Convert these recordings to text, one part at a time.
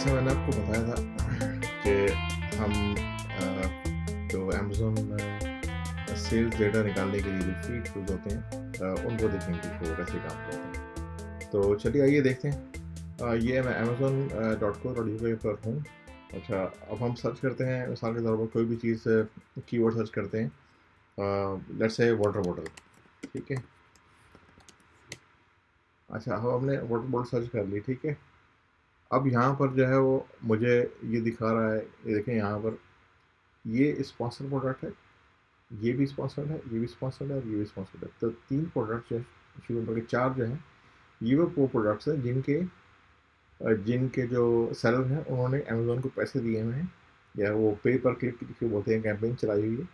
जैसे मैंने आपको बताया था कि हम जो अमेज़न में सेल्स डेटा निकालने के लिए जो फ्री टूल्स होते हैं उनको देखेंगे कि वो कैसे काम करते हैं। तो चलिए आइए देखते हैं। ये मैं amazon.co.uk पर हूँ। अच्छा, अब हम सर्च करते हैं, मिसाल के तौर पर कोई भी चीज़ कीवर्ड सर्च करते हैं, लेट्स से वाटर बॉटल। ठीक है। अच्छा, अब हमने वाटर बॉटल सर्च कर ली। ठीक है। अब यहाँ पर जो है वो मुझे ये दिखा रहा है, ये देखें यहाँ पर, ये स्पॉन्सर प्रोडक्ट है, ये भी स्पॉन्सर्ड है, ये भी स्पॉन्सर्ड है और ये भी स्पॉन्सर्ड है। तो 3 प्रोडक्ट्स जो है, शुरू करके 4 जो हैं, ये वो प्रोडक्ट्स हैं जिनके जो सेलर हैं उन्होंने अमेज़न को पैसे दिए हुए हैं, या वो पे पर क्लिक जिसे बोलते हैं कैंपेन चलाई हुई है।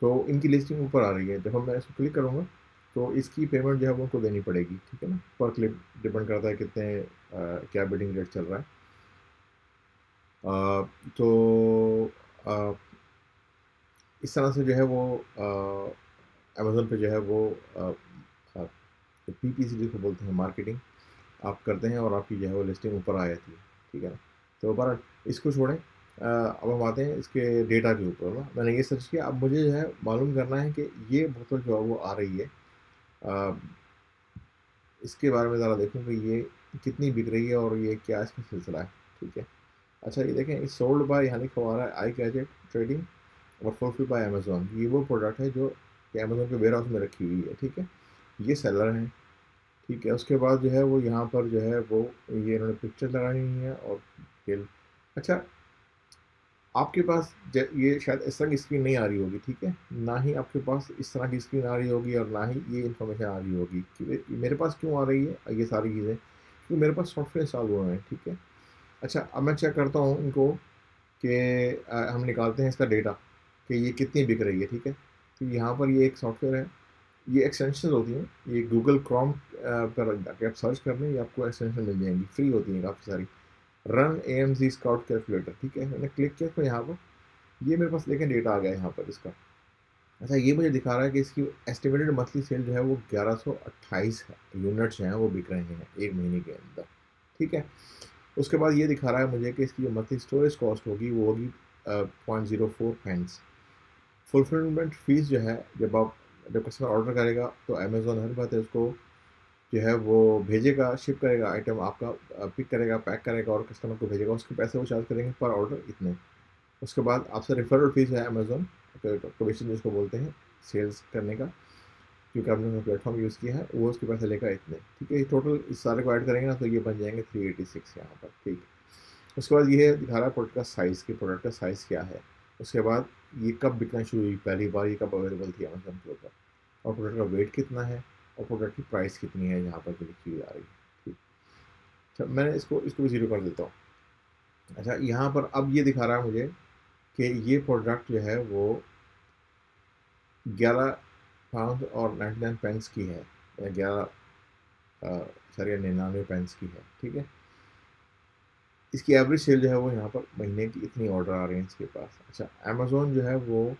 तो इनकी लिस्टिंग ऊपर आ रही है। जब मैं इसको क्लिक करूँगा तो इसकी पेमेंट जो है वो उनको देनी पड़ेगी। ठीक है ना? पर क्लिक डिपेंड करता है कितने क्या बिडिंग रेट चल रहा है। तो अ, इस तरह से जो है वो अमेज़न पे जो है वो पीपीसी जिसको बोलते हैं, मार्केटिंग आप करते हैं और आपकी जो है वो लिस्टिंग ऊपर आ जाती है। ठीक है ना? तो बहरहाल इसको छोड़ें। अब हम आते हैं इसके डेटा के ऊपर ना। मैंने ये सर्च किया, अब मुझे जो है मालूम करना है कि ये बोतल जो है वो आ रही है, अ, इसके बारे में ज़रा देखूँ कि ये कितनी बिक रही है और ये क्या इसका सिलसिला है। ठीक है। अच्छा, ये देखें, इस सोल्ड बाय यहाँ लिखा हुआ है आई गैजेट ट्रेडिंग और फुलफिल बाय अमेज़न। ये वो प्रोडक्ट है जो कि अमेज़न के वेयर हाउस में रखी हुई है। ठीक है। ये सेलर हैं। ठीक है। उसके बाद जो है वो यहाँ पर जो है वो ये इन्होंने पिक्चर लगाई हुई है और डिटेल। अच्छा, आपके पास ये शायद इस तरह की स्क्रीन नहीं आ रही होगी। ठीक है। ना ही आपके पास इस तरह की स्क्रीन आ रही होगी और ना ही ये इन्फॉर्मेशन आ रही होगी कि मेरे पास क्यों आ रही है ये सारी चीज़ें, क्योंकि मेरे पास सॉफ्टवेयर इंस्टॉल हुए हैं। ठीक है। अच्छा, अब मैं चेक करता हूँ इनको कि हम निकालते हैं इसका डेटा कि ये कितनी बिक रही है। ठीक है। तो यहाँ पर ये एक सॉफ्टवेयर है, ये एक्सटेंशन होती हैं, ये गूगल क्रोम पर जाके आप सर्च कर लें, ये आपको एक्सटेंशन मिल जाएंगी, फ्री होती हैं काफ़ी सारी। Run A M Z Scout calculator. ठीक है। मैंने क्लिक किया तो यहाँ पर ये मेरे पास लेकिन डेटा आ गया यहाँ पर इसका। अच्छा, ये मुझे दिखा रहा है कि इसकी एस्टिमेटेड मंथली सेल जो है वो 1128 है, यूनिट्स हैं वो बिक रहे हैं एक महीने के अंदर। ठीक है। उसके बाद ये दिखा रहा है मुझे कि इसकी जो मंथली स्टोरेज कॉस्ट होगी वो होगी 0.04 पेंस। फुलफिलमेंट फीस जो है, जब कस्टमर ऑर्डर करेगा तो अमेज़न हर बात है उसको जो है वो भेजेगा, शिप करेगा आइटम आपका, पिक करेगा, पैक करेगा और कस्टमर को भेजेगा। उसके पैसे वो चार्ज करेंगे पर ऑर्डर इतने। उसके बाद आपसे रेफरल फीस है अमेज़न कमीशन जिसको बोलते हैं सेल्स करने का, क्योंकि आपने अपना प्लेटफॉर्म यूज़ किया है, वो उसके पैसे लेगा इतने। ठीक है। टोटल इस सारे को ऐड करेंगे ना तो ये बन जाएंगे 386 यहाँ पर। ठीक है। उसके बाद ये दिखा रहा है प्रोडक्ट का साइज़, कि प्रोडक्ट का साइज़ क्या है। उसके बाद ये कब बिकना शुरू हुई, पहली बार ये कब अवेलेबल थी अमेज़न के ऊपर, और प्रोडक्ट का वेट कितना है और प्रोडक्ट की प्राइस कितनी है यहाँ पर जो लिखी हुई आ रही है। ठीक। अच्छा, मैंने इसको इसको भी ज़ीरो कर देता हूँ। अच्छा, यहाँ पर अब ये दिखा रहा है मुझे कि ये प्रोडक्ट जो है वो 11 पाउंड और 99 पेंस की है, या 99 पेंस की है। ठीक है। इसकी एवरेज सेल जो है वो यहाँ पर महीने की इतनी ऑर्डर आ रहे हैं इसके पास। अच्छा, अमेज़ोन जो है वो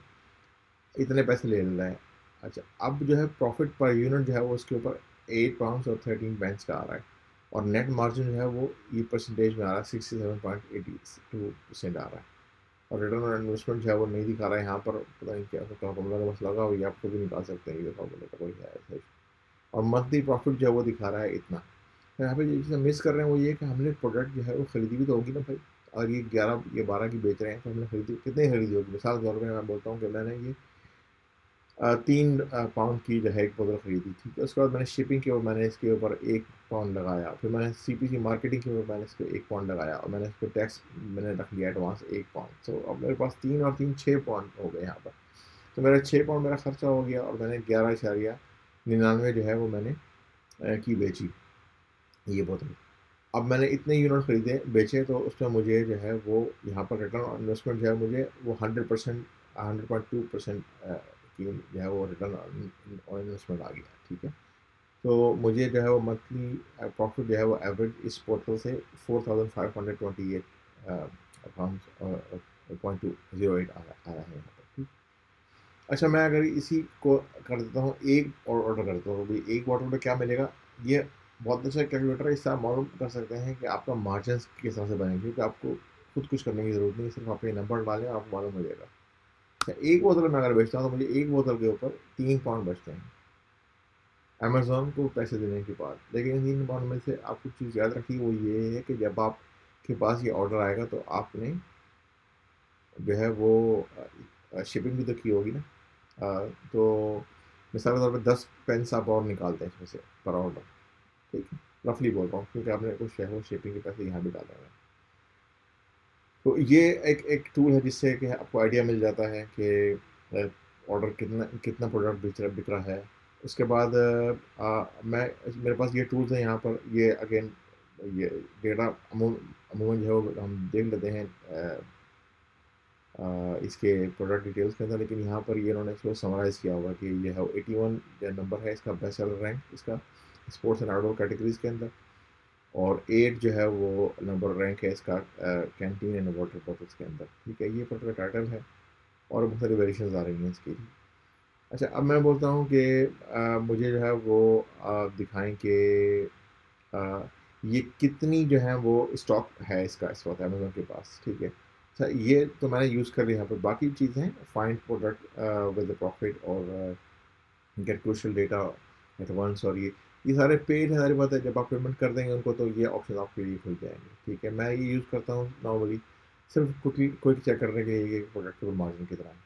इतने पैसे ले रहा है। अच्छा, अब जो है प्रॉफिट पर यूनिट जो है वो उसके ऊपर 8 पाउंड और 13 पेंस का आ रहा है, और नेट मार्जिन जो है वो ये परसेंटेज में आ रहा है, 67.82% आ रहा है। और रिटर्न ऑन इन्वेस्टमेंट जो है वो नहीं दिखा रहा है यहाँ पर, पता नहीं क्या फॉर्मूला का मसला होगा, ये आप खुद भी निकाल सकते हैं, ये फॉर्मूले का कोई है ऐसा। और मंथली प्रॉफिट जो है वो दिखा रहा है इतना। तो यहाँ पे जो चीज़ मिस कर रहे हैं वो ये कि हमने प्रोडक्ट जो है वो खरीदी भी तो होगी ना भाई। और ये 11 ये 12 की बेच रहे हैं तो हमने खरीदी कितने खरीदी होगी। मिसाल के तौर पर मैं बोलता हूँ कि मैंने ये 3 पाउंड की जो है एक बोतल खरीदी। ठीक है। उसके बाद मैंने शिपिंग के ऊपर मैंने इसके ऊपर 1 पाउंड लगाया, फिर मैंने सीपीसी मार्केटिंग के ऊपर मैंने इसको 1 पाउंड लगाया, और मैंने इसको टैक्स मैंने रख लिया एडवांस 1 पाउंड। तो अब मेरे पास 3 और 3 6 पाउंड हो गए यहाँ पर। तो मेरा 6 पाउंड मेरा खर्चा हो गया, और मैंने 11.99 जो है वो मैंने की बेची ये बोतल। अब मैंने इतने यूनिट खरीदे बेचे तो उसमें मुझे जो है वो यहाँ पर रिटर्न ऑन इन्वेस्टमेंट जो है मुझे वो 100%, 100.2% की जो है वो रिटर्न ऑन इन्वेस्टमेंट आ गया। ठीक है। तो मुझे जो है वो मंथली प्रॉफिट जो है वो एवरेज इस पोर्टल से 4528 £0.208 आया है यहाँ पर। ठीक। अच्छा, मैं अगर इसी को कर देता हूँ एक और ऑर्डर कर देता हूँ, तो भाई एक बॉटल में क्या मिलेगा, ये बहुत अच्छा कैलकुलेटर है, इससे आप मालूम कर सकते हैं कि आपका मार्जिन किस हिसाब से बनेंगे, क्योंकि आपको खुद कुछ करने की ज़रूरत नहीं है, सिर्फ आप ये नंबर डालें और आपको मालूम हो जाएगा। अच्छा, एक बोतल मैं अगर बेचता हूँ तो मुझे एक बोतल के ऊपर 3 पाउंड बचते हैं अमेज़न को पैसे देने के बाद। लेकिन 3 पाउंड में से आप कुछ चीज़ याद रखिए, वो ये है कि जब आपके पास ये ऑर्डर आएगा तो आपने जो है वो शिपिंग भी तो की होगी ना। तो मिसाल के तौर पे 10 पेंस आप और निकालते हैं इसमें से पर ऑर्डर, ठीक है, रफली बोल रहा हूँ, क्योंकि आपने कुछ है वो शिपिंग के पैसे यहाँ भी डाले हुए हैं। तो ये एक एक टूल है जिससे कि आपको आइडिया मिल जाता है कि ऑर्डर कितना कितना प्रोडक्ट बिक रहा है। उसके बाद मैं मेरे पास ये टूल्स हैं यहाँ पर, ये अगेन ये डेटा अमूमन जो है वो हम देख लेते हैं इसके प्रोडक्ट डिटेल्स के अंदर, लेकिन यहाँ पर ये इन्होंने इसको समराइज़ किया हुआ कि ये है 81 जो नंबर है इसका बेस्ट सेलर रैंक इसका स्पोर्ट्स एंड आउटडोर कैटेगरीज के अंदर, और 8 जो है वो नंबर रैंक है इसका कैंटीन एंड वाटर बॉटल्स के अंदर, ठीक है। ये पर्टिकुलर टाइटल है और बहुत सारी वेरिएशंस आ रही हैं इसकी। अच्छा, अब मैं बोलता हूँ कि मुझे जो है वो दिखाएं कि अ, ये कितनी जो है वो स्टॉक है इसका इस वक्त अमेजोन के पास, ठीक है। अच्छा, ये तो मैंने यूज़ कर लिया यहाँ पर, बाकी चीज़ें फाइंड प्रोडक्ट विद प्रॉफिट और get crucial data at once, और ये सारे पेड है, सारी बात है। जब आप पेमेंट कर देंगे उनको तो ये ऑप्शन आपके लिए खुल जाएंगे, ठीक है। मैं ये यूज़ करता हूँ नॉर्मली सिर्फ क्विक चेक करने के लिए प्रोडक्ट के मार्जिन कितना है।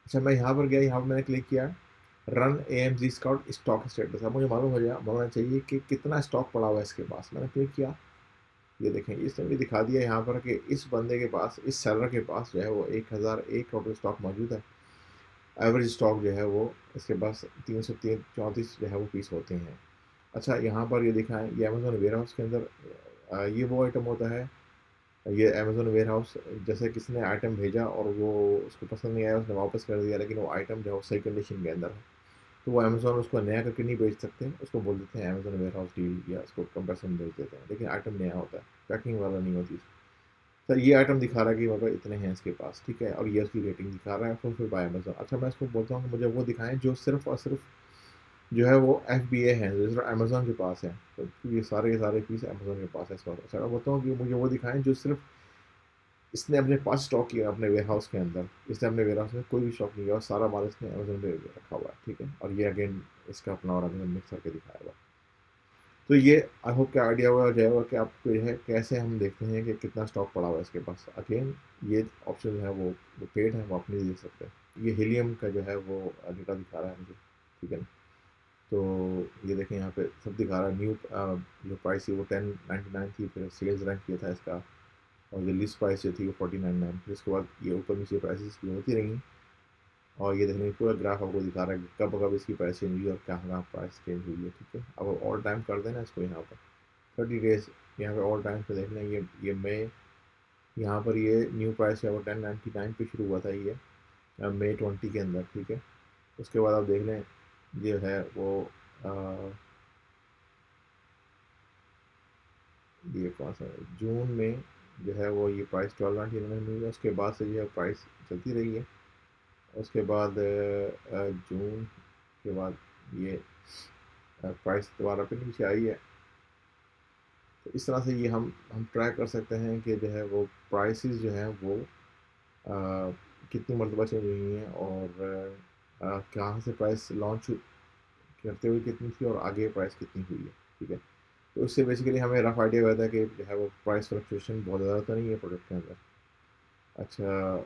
अच्छा, मैं यहाँ पर गया, यहाँ पर मैंने क्लिक किया run A M Z Scout stock status. अब मुझे मालूम हो जाए होना चाहिए कि कितना स्टॉक पड़ा हुआ है इसके पास। मैंने क्लिक किया, ये देखें इसने भी दिखा दिया यहाँ पर कि इस बंदे के पास, इस सेलर के पास जो है वो 1001 टोटल स्टॉक मौजूद है। एवरेज स्टॉक जो है वो इसके पास 334 जो है वो पीस होते हैं। अच्छा, यहाँ पर ये दिखाएं, ये अमेजोन वेयर हाउस के अंदर ये वो आइटम होता है। ये अमेजोन वेयर हाउस, जैसे किसी ने आइटम भेजा और वो उसको पसंद नहीं आया, उसने वापस कर दिया, लेकिन वो आइटम जो है वो सही कंडीशन के अंदर है, तो वो अमेजोन उसको नया करके नहीं बेच सकते, उसको बोल देते हैं अमेजोन वेयर हाउस डील, या उसको कंपेरिजन में बेच देते हैं, लेकिन आइटम नया होता है, पैकिंग वाला नहीं होती। सर ये आइटम दिखा रहा है कि मतलब इतने हैं इसके पास, ठीक है, और ये उसकी रेटिंग दिखा रहा है, फिर बाय अमेजोन। अच्छा, मैं इसको बोलता हूँ कि मुझे वो दिखाएं जो सिर्फ और सिर्फ जो है वो एफ बी ए है, जो सिर्फ अमेजोन के पास है। तो ये सारे पीस अमेजोन के पास है इस वक्त। अच्छा, मैं बोलता हूँ कि मुझे वो दिखाएं जो सिर्फ इसने अपने पास स्टॉक किया अपने वेयर हाउस के अंदर, इसने अपने वेयर हाउस में कोई भी स्टॉक नहीं किया और सारा माल इसने अमेजोन पे रखा हुआ है, ठीक है, और ये अगेन इसका अपना और अमेजोन मिक्स करके दिखाया हुआ। तो ये आई होप का आइडिया हुआ जाएगा कि आपको ये है कैसे हम देखते हैं कि कितना स्टॉक पड़ा हुआ है इसके पास। अगेन ये ऑप्शन जो है वो पेड है, वो आप नहीं देख सकते। ये हीलियम का जो है वो डेटा दिखा रहा है मुझे, ठीक है ना। तो ये देखें यहाँ पे सब दिखा रहा है, न्यू जो प्राइस थी वो 1099 थी, फिर सेल्स रैंक किया था इसका, और जो लिस्ट प्राइस जो थी वो 49.9, फिर उसके बाद ये ऊपर नीचे प्राइसेस की होती रही, और ये देखने पूरा ग्राफ आपको दिखा रहा है कि कब कब इसकी प्राइस चेंज हुई और कहाँ प्राइस चेंज हुई है, ठीक है। अब ऑल टाइम कर देना इसको यहाँ पर 30 डेज, यहाँ पे ऑल टाइम पे देखना, ये मई, यहाँ पर ये न्यू प्राइस है वो 1099 पे शुरू हुआ था ये मई 20 के अंदर, ठीक है। उसके बाद आप देख लें ये है वो आ, ये कौन सा जून में जो है वो ये प्राइस 1299 हुई है। उसके बाद से जो है प्राइस चलती रही है। उसके बाद जून के बाद ये प्राइस दोबारा पे नीचे आई है। तो इस तरह से ये हम ट्रैक कर सकते हैं कि जो है वो प्राइसेस जो है वो कितनी मरतबा चेंज हुई हैं, और कहाँ से प्राइस लॉन्च करते हुए कितनी थी और आगे प्राइस कितनी हुई है, ठीक है। तो इससे बेसिकली हमें रफ आइडिया होता है कि जो है वो प्राइस फ्लक्चुएशन बहुत ज़्यादा तो नहीं है प्रोडक्ट के अंदर। अच्छा,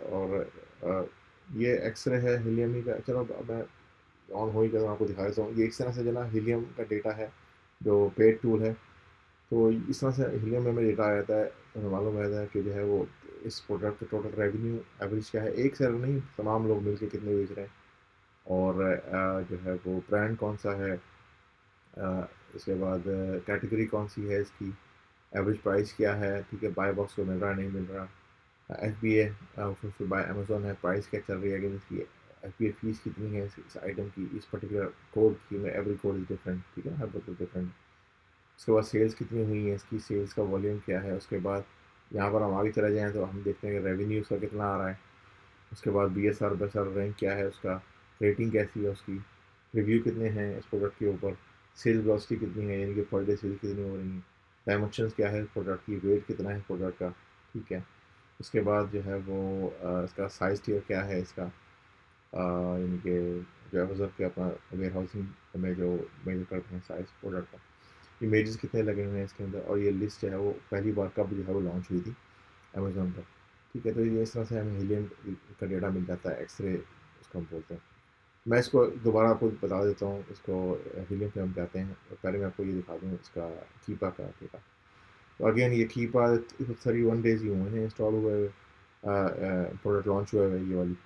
और अ, ये एक्सरे है हीलियम ही का। चलो अब मैं ऑन हो ही कर आपको दिखा देता हूँ। ये इस तरह से जो ना हीलियम का डेटा है जो पेड टूल है, तो इस तरह से हीलियम में हमें डेटा आ जाता है, तो हमें मालूम रहता है कि जो है वो इस प्रोडक्ट का टोटल रेवेन्यू एवरेज क्या है, एक सेलर नहीं, तमाम लोग मिलकर कितने बेच रहे हैं, और जो है वो ब्रांड कौन सा है, इसके बाद कैटेगरी कौन सी है इसकी, एवरेज प्राइस क्या है, ठीक है, बाय बॉक्स को मिल रहा है नहीं मिल रहा, एफ बी ए फिर बाय अमेजोन है, प्राइस क्या चल रही है, अगेन इसकी एफ बी ए फीस कितनी है इस आइटम की, इस पर्टिकुलर कोड की में एवरी कोड इज डिफरेंट, ठीक है, हर बिल्कुल डिफरेंट। उसके बाद सेल्स कितनी हुई है इसकी, सेल्स का वॉल्यूम क्या है। उसके बाद यहाँ पर हम आगे चले जाएँ तो हम देखते हैं कि रेवेन्यू उसका कितना आ रहा है। उसके बाद बी एस आर रैंक क्या है उसका, रेटिंग कैसी है उसकी, रिव्यू कितने हैं इस प्रोडक्ट के ऊपर, सेल वेलोसिटी कितनी है, यानी कि पर डे सेल कितनी हो रही है, डायमेंशंस क्या है प्रोडक्ट की, वेट कितना है प्रोडक्ट का, ठीक है। उसके बाद जो है वो इसका साइज़ टियर क्या है इसका, यानी कि जो अमेज़न के अपना वेयर हाउसिंग में जो मेजर करते हैं साइज़ प्रोडक्ट का, इमेजेस कितने लगे हुए हैं इसके अंदर, और ये लिस्ट जो है वो पहली बार कब जो है वो लॉन्च हुई थी अमेज़न पर, ठीक है। तो ये इस तरह से हमें हीलियम का डेटा मिल जाता है, एक्सरे उसको हम बोलते हैं। मैं इसको दोबारा आपको बता देता हूँ, इसको हीलियम पे हम कहते हैं। पहले मैं आपको ये दिखा दूँ इसका कीपा का डेटा। तो अगेन ये कीपा 31 डेज ही हुए हैं इंस्टॉल हुए, प्रोडक्ट लॉन्च हुआ है ये वाली।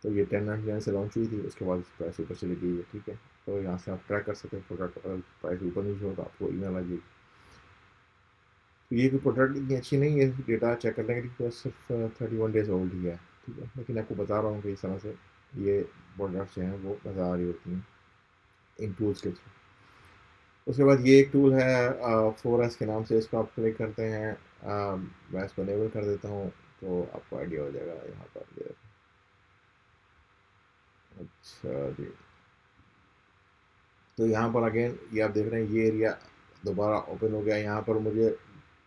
तो ये 1099 से लॉन्च हुई थी, उसके बाद प्राइस ऊपर चली गई है, ठीक है। तो यहाँ से आप ट्रैक कर सकते हैं प्रोडक्ट, अगर प्राइस ऊपर नीचे हो तो आपको ईमेल आ जाएगी। तो ये भी प्रोडक्ट इतनी अच्छी नहीं है डेटा चेक करने के लिए, तो सिर्फ 31 डेज ओल्ड ही है, ठीक है। लेकिन आपको बता रहा हूँ कि इस तरह से ये प्रोडक्ट्स जो हैं वो नज़र आ रही होती हैं इन टूल्स के थ्रू। उसके बाद ये एक टूल है 4S के नाम से, इसको आप क्लिक करते हैं, मैं इसको इनेबल कर देता हूँ तो आपको आइडिया हो जाएगा यहाँ पर ये। अच्छा जी, तो यहाँ पर अगेन ये आप देख रहे हैं, ये एरिया दोबारा ओपन हो गया। यहाँ पर मुझे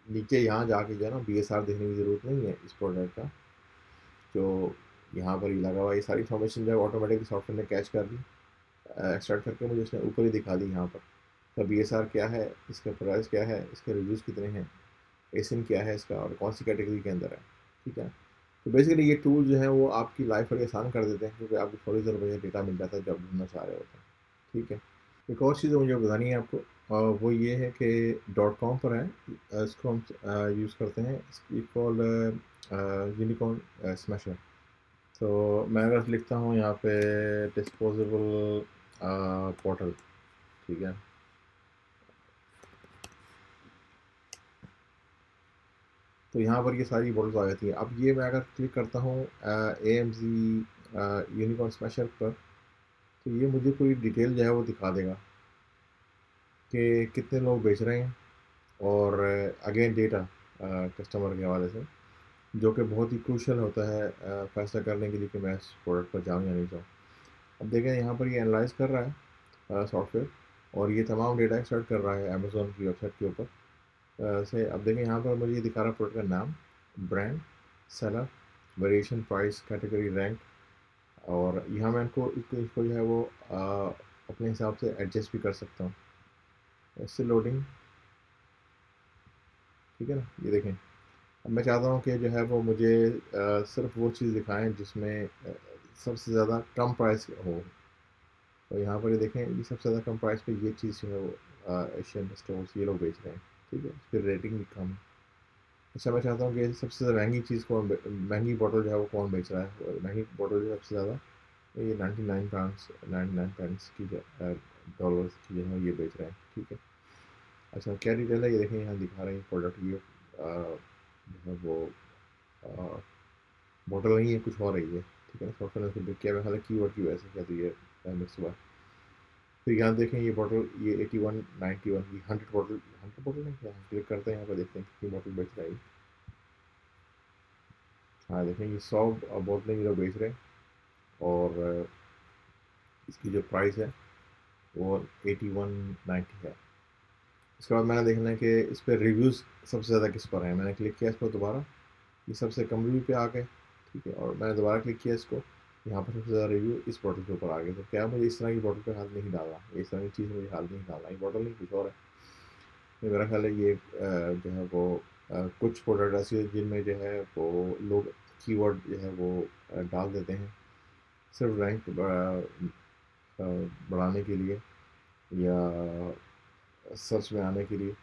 नीचे यहाँ जाके जो है ना BSR देखने की ज़रूरत नहीं है इस प्रोडक्ट का, जो यहाँ पर ही लगा हुआ है। ये सारी इन्फॉर्मेशन जो है ऑटोमेटिकली सॉफ्टवेयर ने कैच कर ली, एक्सट्रैक्ट करके मुझे उसने ऊपर ही दिखा दी यहाँ पर। तो BSR क्या है, इसका प्राइस क्या है, इसके रिव्यूज़ कितने हैं, एसिन क्या है इसका, और कौन सी कैटेगरी के अंदर है, ठीक है। तो बेसिकली ये टूल जो है वो आपकी लाइफ बड़ी आसान कर देते हैं, क्योंकि आपको थोड़ी देर में डेटा मिल जाता है जब ढूंढना चाह रहे होते हैं, ठीक है। एक और चीज़ मुझे बतानी है आपको, वो ये है कि .com पर है, इसको हम यूज़ करते हैं, इसकी कॉल यूनिकॉर्न स्मैशर। तो मैं अगर लिखता हूँ यहाँ पे डिस्पोजेबल पोर्टल, ठीक है। तो यहाँ पर ये सारी बॉटल्स आ जाती हैं। अब ये मैं अगर क्लिक करता हूँ AMZ यूनिकॉर्न स्मैशर पर, तो ये मुझे पूरी डिटेल जो है वो दिखा देगा कि कितने लोग बेच रहे हैं, और अगेन डेटा कस्टमर के हवाले से, जो कि बहुत ही क्रूशल होता है फैसला करने के लिए कि मैं इस प्रोडक्ट पर जाऊँ या नहीं जाऊँ। अब देखें यहाँ पर ये एनालाइज कर रहा है सॉफ्टवेयर, और ये तमाम डेटा एक्सट्रैक्ट कर रहा है अमेज़ॉन की वेबसाइट के ऊपर से। अब देखें यहाँ पर मुझे ये दिखा रहा है प्रोडक्ट का नाम, brand, seller, variation, price, category, rank, और यहाँ मैं इसको जो है वो अपने हिसाब से एडजस्ट भी कर सकता हूँ। इससे लोडिंग, ठीक है ना, ये देखें। अब मैं चाहता हूँ कि जो है वो मुझे सिर्फ वो चीज़ दिखाएं जिसमें सबसे ज़्यादा कम प्राइस हो। तो यहाँ पर ये देखें, ये सबसे ज़्यादा कम प्राइस पे ये चीज़ जो है वो एशियन स्टोर्स ये लोग बेच रहे हैं, ठीक है। फिर रेटिंग भी कम है। अच्छा, मैं चाहता हूँ कि सबसे ज़्यादा महंगी चीज़ कौन महंगी बॉटल जो है वो कौन बेच रहा है, और महंगी बॉटल जो है सबसे ज़्यादा ये 99 पाउंड्स 99 पेंस की जो डॉलर्स की जो है ये बेच रहे हैं, ठीक है। अच्छा, क्या डिटेल है ये देखें, यहाँ दिखा रहे हैं प्रोडक्ट ये जो है वो बॉटल नहीं है, कुछ और है ये, ठीक है ना। सॉफ्टवेयर ने उसको किया, मैं हालांकि कीवर्ड की वजह से क्या, तो ये मिक्स हुआ। फिर यहाँ देखें ये बॉटल, ये 81 91 की 100 बॉटल नहीं क्या, क्लिक करते हैं यहाँ पर, देखते हैं कितनी बॉटल बेच रहा है। हाँ देखें, ये 100 बॉटलें ये लोग बेच रहे हैं, और इसकी जो प्राइस है वो 81.90 है। इसके बाद मैंने देखना है कि इस पर रिव्यूज़ सबसे ज़्यादा किस पर है। मैंने क्लिक किया इस पर दोबारा, ये सबसे कम रिव्यू पे आ गए, ठीक है। और मैंने दोबारा क्लिक किया इसको, यहाँ पर सबसे ज़्यादा रिव्यू इस बॉटल के ऊपर आ गए। तो क्या मुझे इस तरह की बॉटल पे हाथ नहीं डालना, इस तरह की चीज़ मुझे हाथ नहीं डालना, ये बॉटल नहीं कुछ और है। ये मेरा ख्याल है ये जो है वो कुछ प्रोडक्ट ऐसे हैं जिनमें जो है वो लोग कीवर्ड जो है वो डाल देते हैं सिर्फ रैंक बढ़ाने के लिए, या सर्च में आने के लिए,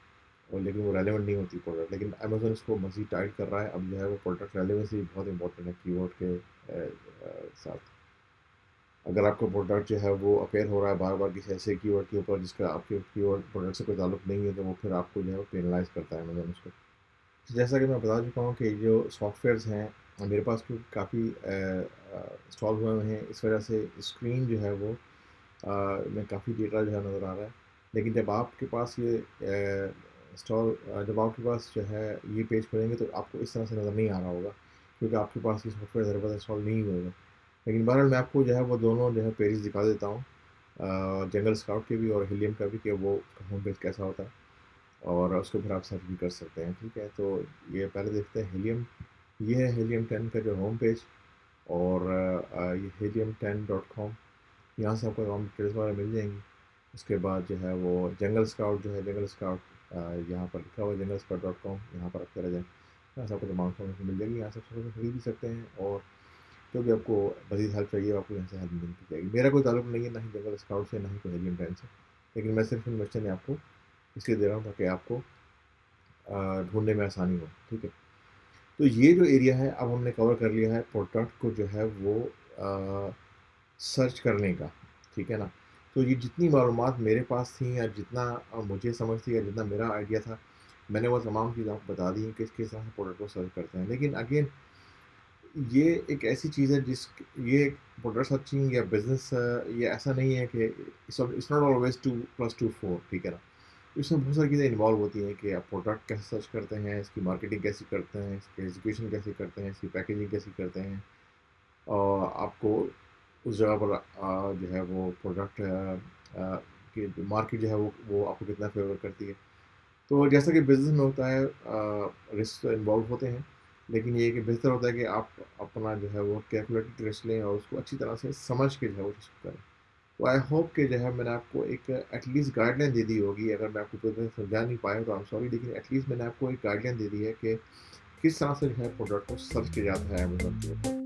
और लेकिन वो रेलेवेंट नहीं होती प्रोडक्ट। लेकिन अमेज़न इसको मज़ीद टाइट कर रहा है, अब जो है वो प्रोडक्ट रेलेवेंसी बहुत इंपॉर्टेंट है कीवर्ड के साथ। अगर आपका प्रोडक्ट जो है वो अपेयर हो रहा है बार बार किसी ऐसे कीवर्ड के ऊपर जिसका आपके कीवर्ड प्रोडक्ट से कोई ताल्लुक नहीं है, तो वो फिर आपको जो है वो पेनलाइज करता है अमेज़न उसको। तो जैसा कि मैं बता चुका हूँ कि जो सॉफ्टवेयर्स हैं मेरे पास तो काफ़ी इंस्टॉल हुए हुए हैं, इस वजह से स्क्रीन जो है वो में काफ़ी डेटा जो है नज़र आ रहा है। लेकिन जब आपके पास ये इंस्टॉल जब आपके पास जो है ये पेज खोलेंगे तो आपको इस तरह से नज़र नहीं आ रहा होगा, क्योंकि आपके पास ये सॉफ्टवेयर ज़रूरत इंस्टॉल नहीं होगा। लेकिन बहरहाल मैं आपको जो है वो दोनों जो है पेजेस दिखा देता हूँ। जंगल स्काउट के भी और हीलियम का भी, कि वो होम पेज कैसा होता है, और उसको फिर आप सर्च भी कर सकते हैं। ठीक है, तो ये पहले देखते हैं हीलियम। ये है हीलियम 10 का जो होम पेज, और ये helium10.com, यहाँ से आपको तमाम डिटेल्स वगैरह मिल जाएंगी। उसके बाद जो है वो जंगल स्काउट जो है, जंगल स्काउट यहाँ पर लिखा हुआ है जंगल स्काउट .com, यहाँ पर आप चले जाएँ, यहाँ से आपको तमाम इन्फॉर्मेशन मिल जाएगी। यहाँ से आप खरीद भी सकते हैं, और जो भी आपको मज़ीद हेल्प चाहिए आपको यहाँ से हेल्प मिलती जाएगी। मेरा कोई ताल्लुक नहीं है ना ही जंगल स्काउट से, ना ही कोई helium 10 से, लेकिन मैं सिर्फ इन्वेस्टर आपको इसलिए दे रहा हूँ ताकि आपको ढूंढने में आसानी हो। ठीक है, तो ये जो एरिया है अब हमने कवर कर लिया है प्रोडक्ट को जो है वो सर्च करने का। ठीक है ना, तो ये जितनी मालूमात मेरे पास थी, या जितना मुझे समझ थी, या जितना मेरा आइडिया था, मैंने वो तमाम चीज़ आपको बता दी कि किस तरह से प्रोडक्ट को सर्च करते हैं। लेकिन अगेन ये एक ऐसी चीज़ है ये प्रोडक्ट सर्चिंग या बिजनेस, ये ऐसा नहीं है कि इट्स नॉट ऑलवेज 2+2=4। ठीक है ना, इसमें बहुत सारी चीज़ें इन्वॉल्व होती हैं कि आप प्रोडक्ट कैसे सर्च करते हैं, इसकी मार्केटिंग कैसे करते हैं, इसकी एग्जीक्यूशन कैसे करते हैं, इसकी पैकेजिंग कैसे करते हैं, और आपको उस जगह पर जो है वो प्रोडक्ट की मार्केट जो है वो आपको कितना फेवर करती है। तो जैसा कि बिज़नेस में होता है, रिस्क तो इन्वॉल्व होते हैं, लेकिन ये कि बेहतर होता है कि आप अपना जो है वो कैलकुलेटेड रिस्क लें, और उसको अच्छी तरह से समझ के जो है वो रिस्क करें। तो आई होप कि जो है मैंने आपको एक एटलीस्ट गाइडलाइन दे दी होगी। अगर मैं आपको पूरी तरह से समझा नहीं पाया तो आई एम सॉरी, लेकिन एटलीस्ट मैंने आपको एक गाइडलाइन दे दी है कि किस तरह से जो है प्रोडक्ट को सर्च किया जाता है अमेज़न के ऊपर।